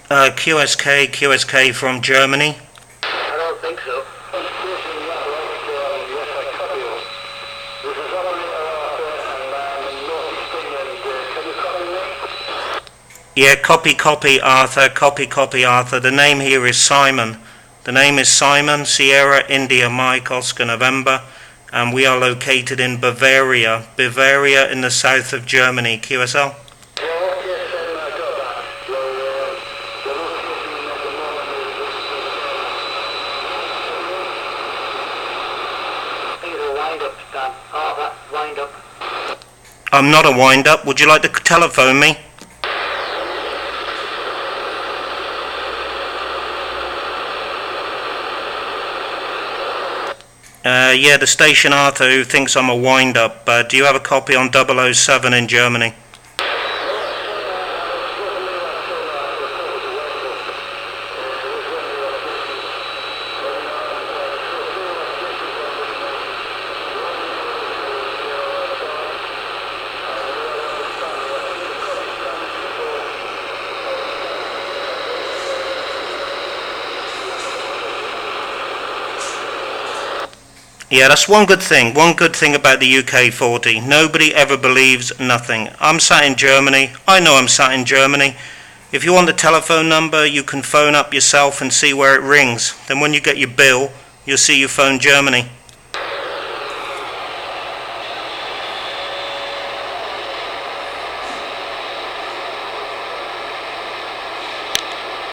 QSK from Germany. I don't think so. Yeah, copy, Arthur. The name here is Simon. The name is Simon, Sierra, India, Mike, Oscar, November, and we are located in Bavaria. Bavaria in the south of Germany. QSL? I'm not a wind-up. Would you like to telephone me? Yeah, the station Arthur who thinks I'm a wind-up. Do you have a copy on 007 in Germany? Yeah, that's one good thing. One good thing about the UK-40. Nobody ever believes nothing. I'm sat in Germany. I know I'm sat in Germany. If you want the telephone number, you can phone up yourself and see where it rings. Then when you get your bill, you'll see you phone Germany.